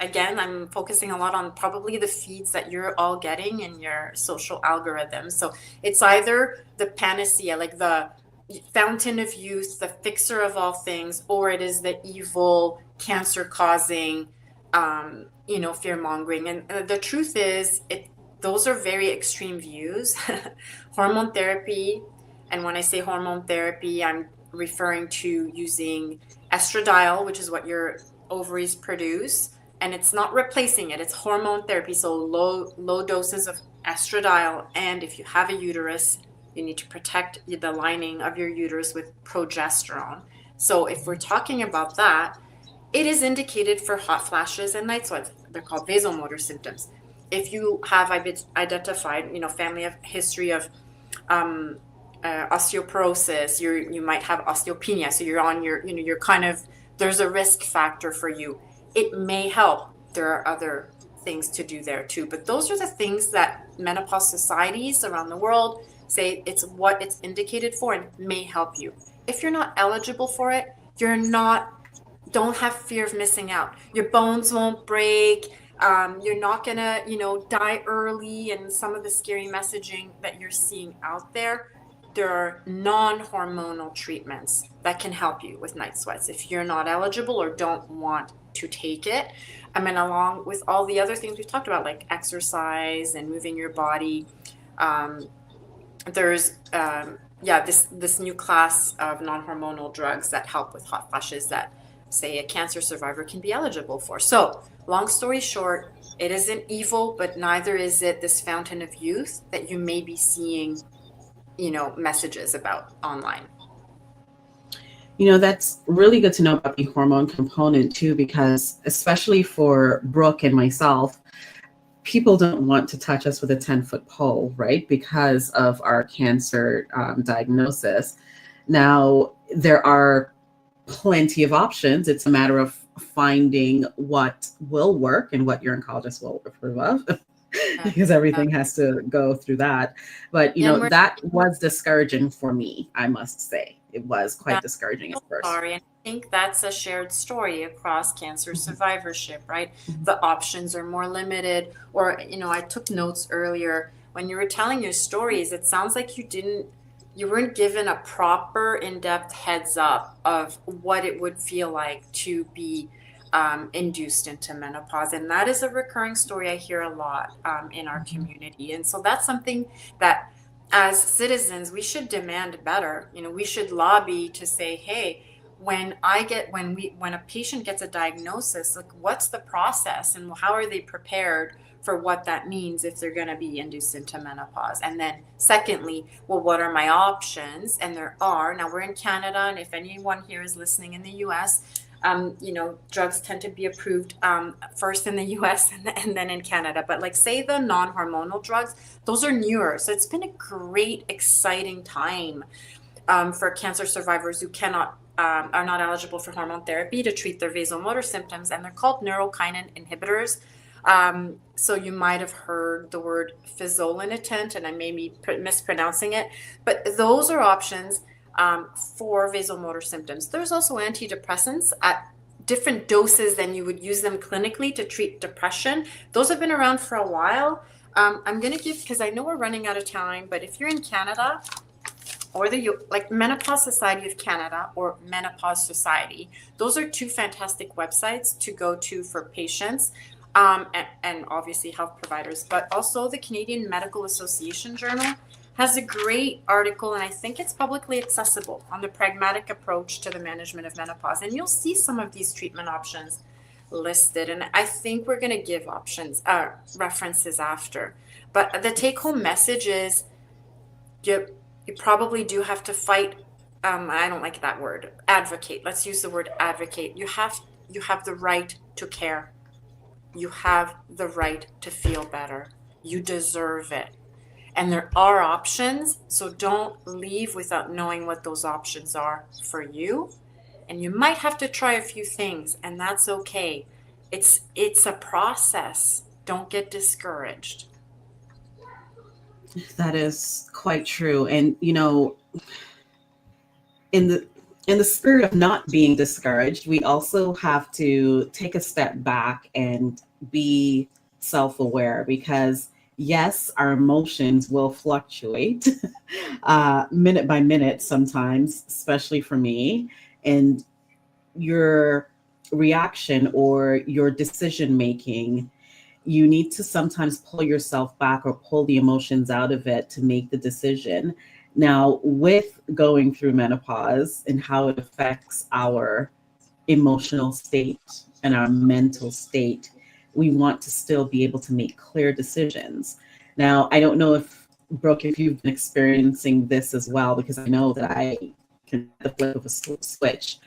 Again, I'm focusing a lot on probably the feeds that you're all getting in your social algorithms. So it's either the panacea, like the fountain of youth, the fixer of all things, or it is the evil, cancer-causing, fear mongering. And the truth is, those are very extreme views. Hormone therapy, and when I say hormone therapy, I'm referring to using estradiol, which is what your ovaries produce, and it's not replacing it. It's hormone therapy, so low doses of estradiol. And if you have a uterus, you need to protect the lining of your uterus with progesterone. So if we're talking about that, it is indicated for hot flashes and night sweats. They're called vasomotor symptoms. If you have identified, family of history of osteoporosis, you might have osteopenia. So you're on you're kind of, there's a risk factor for you. It may help. There are other things to do there too. But those are the things that menopause societies around the world say it's what it's indicated for and may help you. If you're not eligible for it, don't have fear of missing out. Your bones won't break. You're not gonna, die early, and some of the scary messaging that you're seeing out there. There are non-hormonal treatments that can help you with night sweats if you're not eligible or don't want to take it. I mean, along with all the other things we've talked about, like exercise and moving your body. There's this new class of non-hormonal drugs that help with hot flashes that, say, a cancer survivor can be eligible for. So long story short, it isn't evil, but neither is it this fountain of youth that you may be seeing, messages about online. That's really good to know about the hormone component too, because especially for Brooke and myself, people don't want to touch us with a 10-foot pole, right? Because of our cancer diagnosis. Now, there are plenty of options. It's a matter of finding what will work and what your oncologist will approve of, because everything has to go through that. But, that was discouraging for me, I must say. It was quite discouraging at first. Sorry, and I think that's a shared story across cancer survivorship, right? The options are more limited. Or, I took notes earlier. When you were telling your stories, it sounds like you weren't given a proper in-depth heads up of what it would feel like to be induced into menopause. And that is a recurring story I hear a lot in our community. And so that's something that as citizens, we should demand better. We should lobby to say, hey, when a patient gets a diagnosis, like what's the process and how are they prepared for what that means if they're going to be induced into menopause? And then secondly, well, what are my options? And there are. Now we're in Canada, and if anyone here is listening in the US, drugs tend to be approved first in the US and then in Canada. But like say the non-hormonal drugs, those are newer. So it's been a great, exciting time for cancer survivors who are not eligible for hormone therapy to treat their vasomotor symptoms, and they're called neurokinin inhibitors. So you might have heard the word fezolinetant, and I may be mispronouncing it, but those are options for vasomotor symptoms. There's also antidepressants at different doses than you would use them clinically to treat depression. Those have been around for a while. I'm going to give, because I know we're running out of time, but if you're in Canada, or like Menopause Society of Canada or Menopause Society. Those are two fantastic websites to go to for patients and obviously health providers. But also the Canadian Medical Association Journal has a great article, and I think it's publicly accessible, on the pragmatic approach to the management of menopause. And you'll see some of these treatment options listed. And I think we're going to give references after. But the take-home message is you probably do have to fight. I don't like that word. Advocate. Let's use the word advocate. You have the right to care. You have the right to feel better. You deserve it. And there are options. So don't leave without knowing what those options are for you. And you might have to try a few things, and that's okay. It's a process. Don't get discouraged. That is quite true. And, in the spirit of not being discouraged, we also have to take a step back and be self-aware, because yes, our emotions will fluctuate minute by minute sometimes, especially for me. And your reaction or your decision making, you need to sometimes pull yourself back or pull the emotions out of it to make the decision. Now, with going through menopause and how it affects our emotional state and our mental state, we want to still be able to make clear decisions. Now, I don't know if, Brooke, if you've been experiencing this as well, because I know that I can the flip of a switch.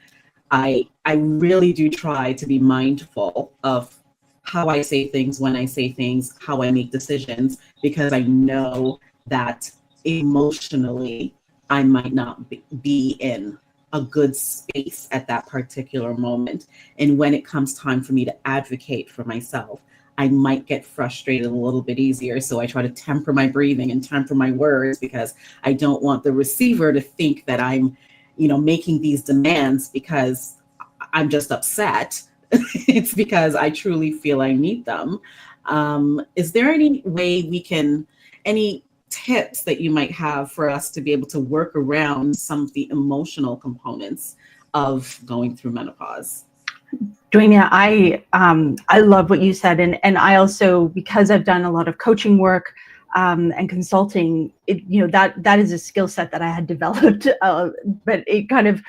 I really do try to be mindful of how I say things, when I say things, how I make decisions, because I know that emotionally I might not be in a good space at that particular moment. And when it comes time for me to advocate for myself, I might get frustrated a little bit easier. So I try to temper my breathing and temper my words, because I don't want the receiver to think that I'm, making these demands because I'm just upset. It's because I truly feel I need them. Is there any way any tips that you might have for us to be able to work around some of the emotional components of going through menopause? Duania, I love what you said, and I also, because I've done a lot of coaching work and consulting, that is a skill set that I had developed, but it kind of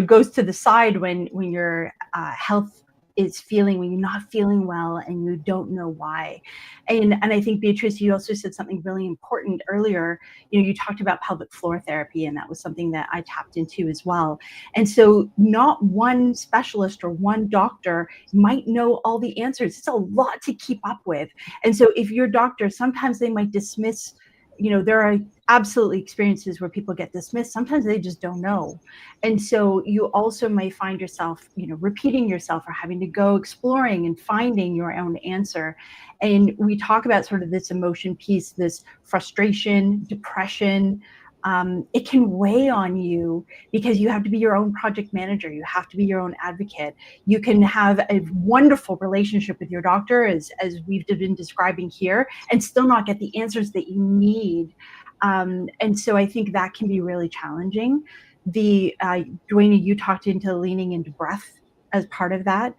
goes to the side when your health is when you're not feeling well and you don't know why. And I think, Beatrice, you also said something really important earlier. You talked about pelvic floor therapy, and that was something that I tapped into as well. And so not one specialist or one doctor might know all the answers. It's a lot to keep up with. And so if your doctor, sometimes they might dismiss, there are absolutely experiences where people get dismissed. Sometimes they just don't know. And so you also may find yourself, repeating yourself, or having to go exploring and finding your own answer. And we talk about sort of this emotion piece, this frustration, depression. It can weigh on you because you have to be your own project manager. You have to be your own advocate. You can have a wonderful relationship with your doctor, as we've been describing here, and still not get the answers that you need. And so I think that can be really challenging. Duane, you talked into leaning into breath as part of that,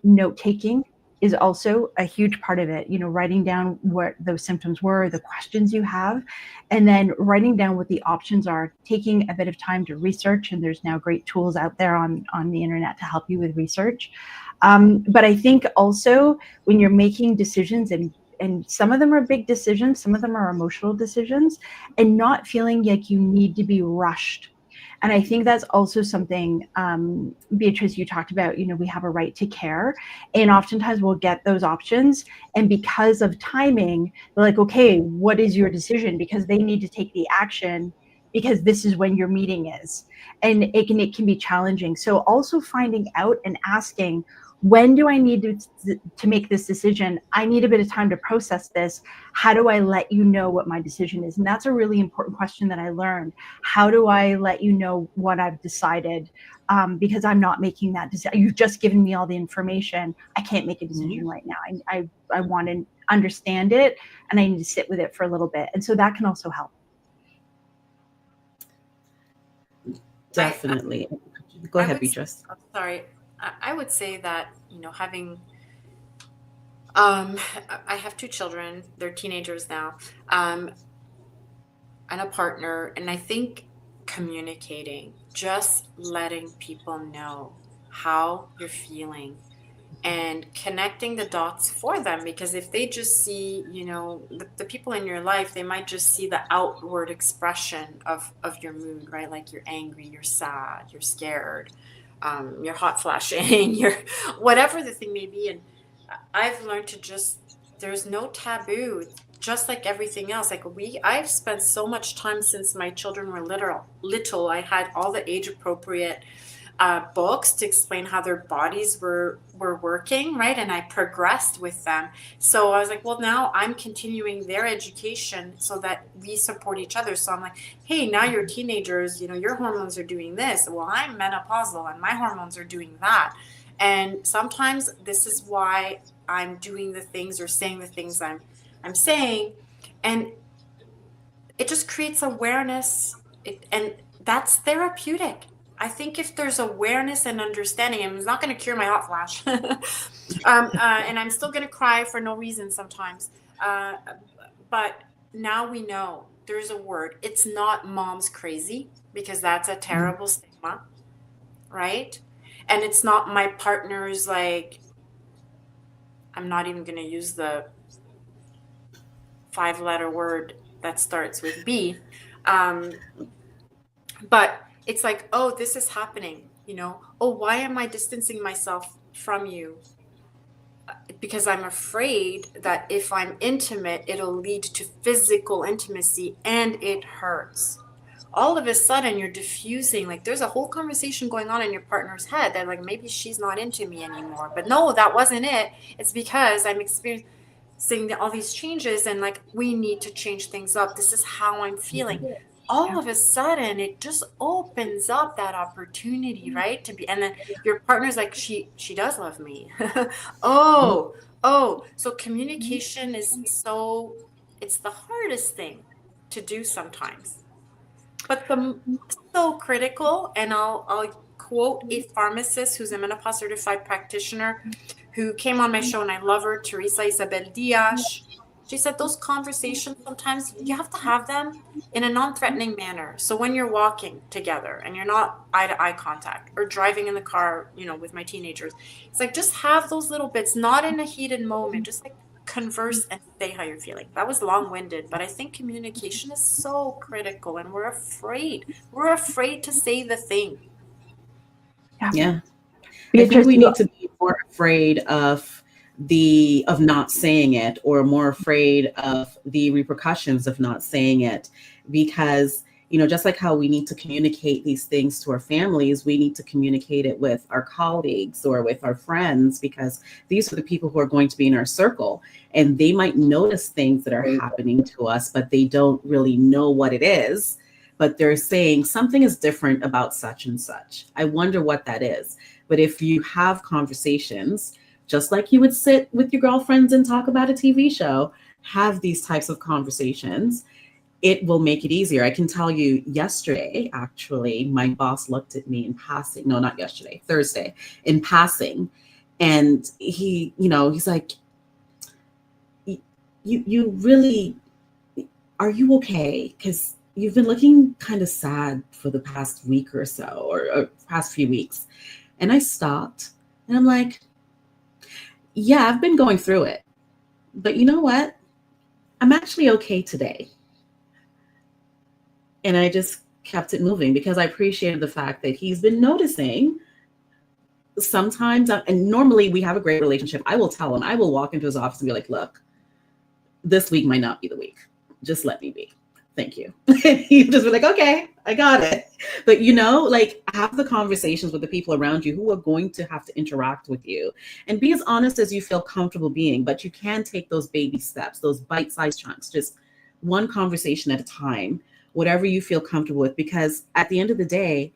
note taking. is also a huge part of it. Writing down what those symptoms were, the questions you have, and then writing down what the options are, taking a bit of time to research. And there's now great tools out there on the internet to help you with research. But I think also when you're making decisions, and some of them are big decisions, some of them are emotional decisions, and not feeling like you need to be rushed. And I think that's also something, Beatrice, you talked about, we have a right to care. And oftentimes we'll get those options. And because of timing, they're like, okay, what is your decision? Because they need to take the action because this is when your meeting is. And it can be challenging. So also finding out and asking, when do I need to make this decision? I need a bit of time to process this. How do I let you know what my decision is? And that's a really important question that I learned. How do I let you know what I've decided? Because I'm not making that decision. You've just given me all the information. I can't make a decision right now. I want to understand it, and I need to sit with it for a little bit. And so that can also help. Definitely. Go ahead, Beatrice. Sorry. I would say that, having, I have 2 children, they're teenagers now, and a partner. And I think communicating, just letting people know how you're feeling and connecting the dots for them. Because if they just see, the people in your life, they might just see the outward expression of your mood, right? Like you're angry, you're sad, you're scared. You're hot flashing, you're whatever the thing may be. And I've learned to there's no taboo, just like everything else. Like I've spent so much time since my children were little. I had all the age appropriate books to explain how their bodies were working, right? And I progressed with them. So I was like, well, now I'm continuing their education so that we support each other. So I'm like, hey, now you're teenagers, your hormones are doing this. Well, I'm menopausal and my hormones are doing that. And sometimes this is why I'm doing the things or saying the things I'm saying. And it just creates awareness, and that's therapeutic. I think if there's awareness and understanding, and it's not going to cure my hot flash, and I'm still going to cry for no reason sometimes. But now we know there's a word. It's not mom's crazy, because that's a terrible stigma, right? And it's not my partner's, like, I'm not even going to use the 5-letter word that starts with B. But it's like, oh, this is happening, oh, why am I distancing myself from you? Because I'm afraid that if I'm intimate, it'll lead to physical intimacy and it hurts. All of a sudden you're diffusing, like there's a whole conversation going on in your partner's head that like, maybe she's not into me anymore. But no, that wasn't it. It's because I'm experiencing all these changes, and like, we need to change things up. This is how I'm feeling. All of a sudden it just opens up that opportunity, right? To be, and then your partner's like, she does love me. oh, so communication is it's the hardest thing to do sometimes, but so critical. And I'll quote a pharmacist who's a menopause certified practitioner who came on my show, and I love her, Teresa Isabel Diaz. She said those conversations, sometimes you have to have them in a non-threatening manner. So when you're walking together and you're not eye-to-eye contact, or driving in the car, with my teenagers, it's like, just have those little bits, not in a heated moment, just like converse and say how you're feeling. That was long-winded, but I think communication is so critical, and we're afraid to say the thing. Yeah. I think we need to be more afraid of not saying it, or more afraid of the repercussions of not saying it, because just like how we need to communicate these things to our families, we need to communicate it with our colleagues or with our friends, because these are the people who are going to be in our circle, and they might notice things that are happening to us, but they don't really know what it is, but they're saying something is different about such and such. I wonder what that is. But if you have conversations, just like you would sit with your girlfriends and talk about a TV show, have these types of conversations, it will make it easier. I can tell you, yesterday, actually, my boss looked at me in passing. No, not yesterday, Thursday, in passing. And he, he's like, you really, are you okay? Because you've been looking kind of sad for the past week or so, or past few weeks. And I stopped and I'm like, yeah, I've been going through it. But you know what? I'm actually okay today. And I just kept it moving because I appreciated the fact that he's been noticing sometimes. And normally we have a great relationship. I will tell him, I will walk into his office and be like, look, this week might not be the week. Just let me be. Thank you. He'd just be like, okay, I got it. But like, have the conversations with the people around you who are going to have to interact with you, and be as honest as you feel comfortable being. But you can take those baby steps, those bite-sized chunks, just one conversation at a time, whatever you feel comfortable with, because at the end of the day,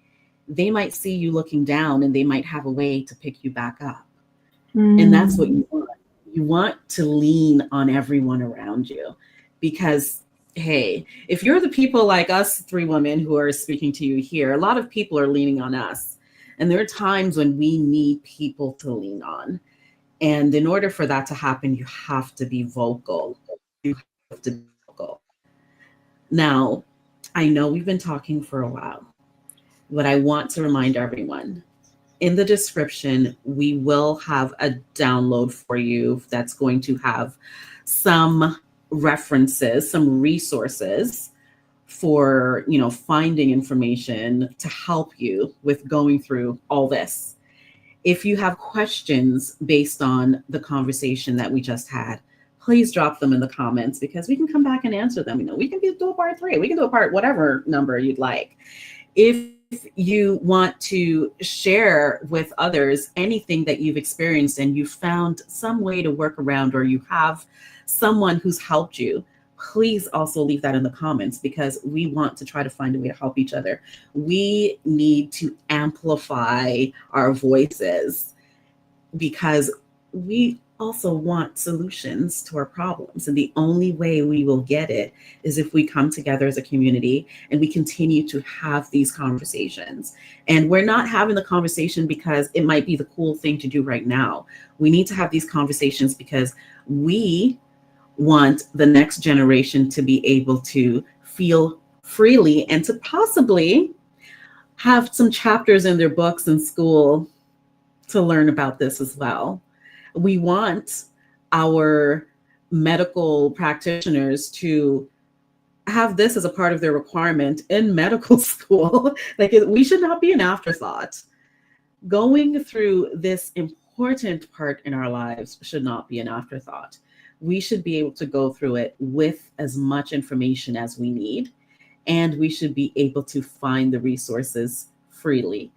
they might see you looking down and they might have a way to pick you back up. And that's what you want. You want to lean on everyone around you, because, hey, if you're the people like us three women who are speaking to you here, a lot of people are leaning on us. And there are times when we need people to lean on. And in order for that to happen, you have to be vocal. You have to be vocal. Now, I know we've been talking for a while, but I want to remind everyone, in the description, we will have a download for you that's going to have some references, some resources for, finding information to help you with going through all this. If you have questions based on the conversation that we just had, please drop them in the comments, because we can come back and answer them. We can do a part 3. We can do a part whatever number you'd like. If you want to share with others anything that you've experienced and you found some way to work around, or you have someone who's helped you, please also leave that in the comments, because we want to try to find a way to help each other. We need to amplify our voices, because we also want solutions to our problems. And the only way we will get it is if we come together as a community and we continue to have these conversations. And we're not having the conversation because it might be the cool thing to do right now. We need to have these conversations because we want the next generation to be able to feel freely and to possibly have some chapters in their books in school to learn about this as well. We want our medical practitioners to have this as a part of their requirement in medical school. Like, we should not be an afterthought. Going through this important part in our lives should not be an afterthought. We should be able to go through it with as much information as we need, and we should be able to find the resources freely.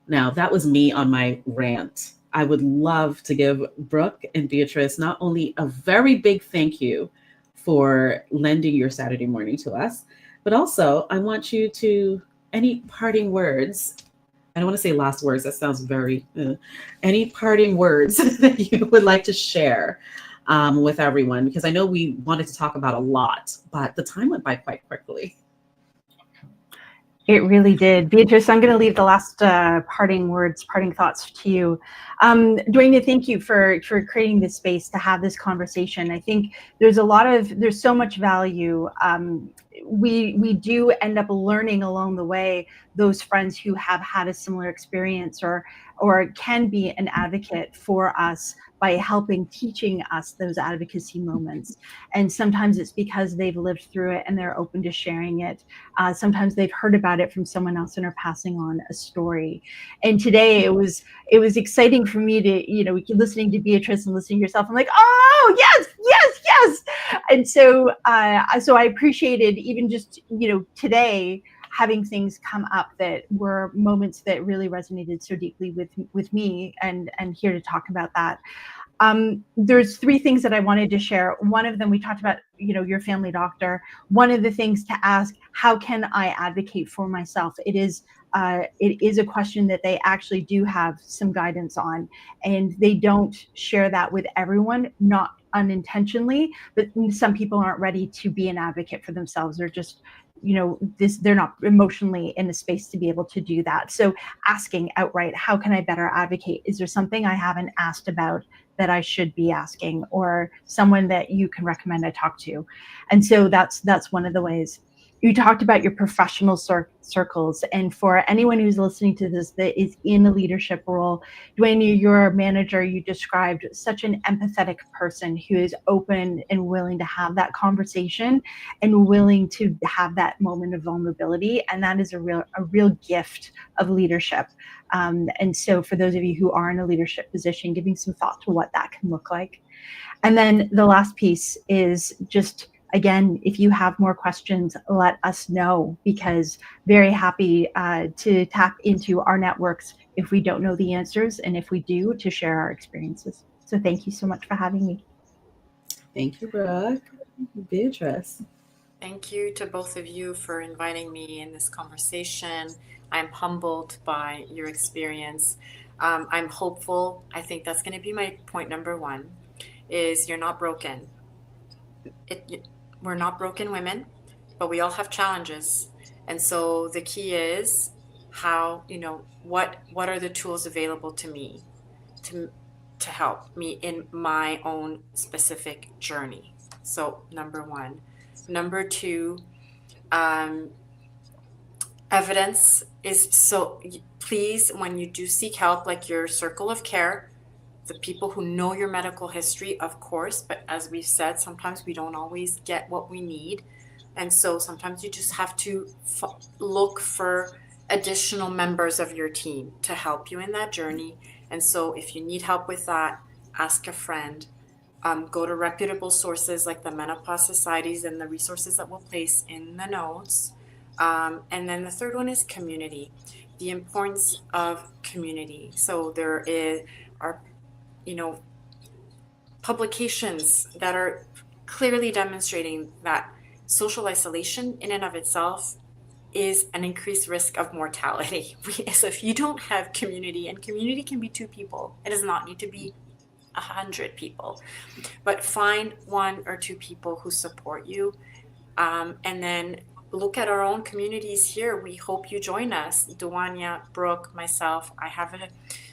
Now, that was me on my rant. I would love to give Brooke and Beatrice not only a very big thank you for lending your Saturday morning to us, but also I want you to, any parting words. I don't want to say last words. That sounds very, any parting words that you would like to share with everyone, because I know we wanted to talk about a lot, but the time went by quite quickly. It really did. Beatrice, I'm going to leave the last parting words, parting thoughts to you. Dwayne, thank you for creating this space to have this conversation. I think there's so much value. We do end up learning along the way, those friends who have had a similar experience or can be an advocate for us by helping teaching us those advocacy moments. And sometimes it's because they've lived through it and they're open to sharing it. Sometimes they've heard about it from someone else and are passing on a story. And today it was exciting for me to, listening to Beatrice and listening to yourself. I'm like, oh yes, yes, yes. And so I appreciated even just, today, having things come up that were moments that really resonated so deeply with me, and here to talk about that. There's 3 things that I wanted to share. One of them, we talked about, your family doctor. One of the things to ask, how can I advocate for myself? It is a question that they actually do have some guidance on, and they don't share that with everyone, not unintentionally, but some people aren't ready to be an advocate for themselves, or just, they're not emotionally in the space to be able to do that. So asking outright, how can I better advocate? Is there something I haven't asked about that I should be asking, or someone that you can recommend I talk to? And so that's one of the ways. You talked about your professional circles, and for anyone who's listening to this that is in a leadership role, Dwayne, you're a manager. You described such an empathetic person who is open and willing to have that conversation and willing to have that moment of vulnerability, and that is a real gift of leadership. And so for those of you who are in a leadership position, giving some thought to what that can look like. And then the last piece is just, again, if you have more questions, let us know, because very happy to tap into our networks if we don't know the answers, and if we do, to share our experiences. So thank you so much for having me. Thank you, Brooke. Beatrice. Thank you to both of you for inviting me in this conversation. I'm humbled by your experience. I'm hopeful. I think that's going to be my point number one, is you're not broken. We're not broken women, but we all have challenges. And so the key is how, what are the tools available to me to help me in my own specific journey. So number one. Number two, evidence is, so please, when you do seek help, like your circle of care, the people who know your medical history, of course, but as we've said, sometimes we don't always get what we need. And so sometimes you just have to look for additional members of your team to help you in that journey. And so if you need help with that, ask a friend. Go to reputable sources like the menopause societies and the resources that we'll place in the notes. And then the third one is community, the importance of community. So there are publications that are clearly demonstrating that social isolation in and of itself is an increased risk of mortality. So if you don't have community, and community can be 2 people, it does not need to be 100 people, but find 1 or 2 people who support you. And then look at our own communities here. We hope you join us. Duanya, Brooke, myself, I have a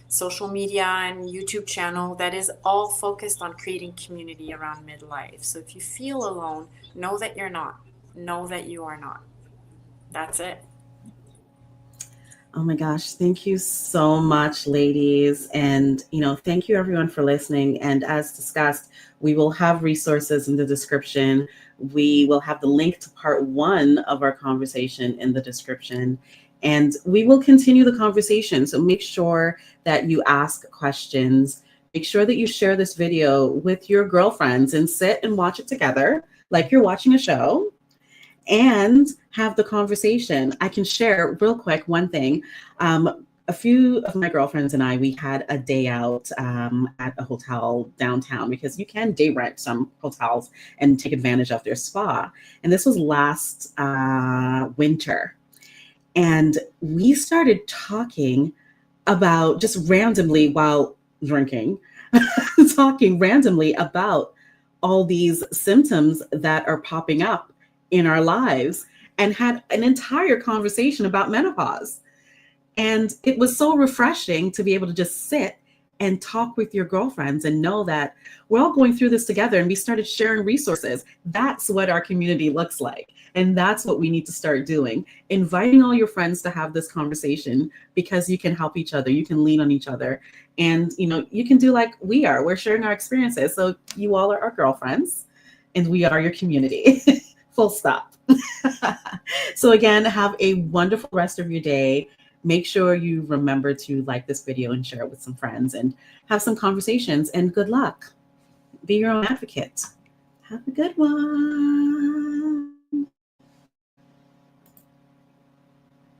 social media and YouTube channel that is all focused on creating community around midlife. So if you feel alone, know that you're not. Know that you are not. That's it. Oh my gosh, thank you so much, ladies. And, thank you everyone for listening. And as discussed, we will have resources in the description. We will have the link to part 1 of our conversation in the description. And we will continue the conversation. So make sure that you ask questions. Make sure that you share this video with your girlfriends and sit and watch it together like you're watching a show, and have the conversation. I can share real quick one thing. A few of my girlfriends and I, we had a day out at a hotel downtown, because you can day rent some hotels and take advantage of their spa. And this was last winter. And we started talking about, just randomly while drinking, talking randomly about all these symptoms that are popping up in our lives, and had an entire conversation about menopause. And it was so refreshing to be able to just sit and talk with your girlfriends and know that we're all going through this together. And we started sharing resources. That's what our community looks like. And that's what we need to start doing. Inviting all your friends to have this conversation, because you can help each other. You can lean on each other. And, you can do like we are. We're sharing our experiences. So you all are our girlfriends, and we are your community. Full stop. So again, have a wonderful rest of your day. Make sure you remember to like this video and share it with some friends, and have some conversations, and good luck. Be your own advocate. Have a good one.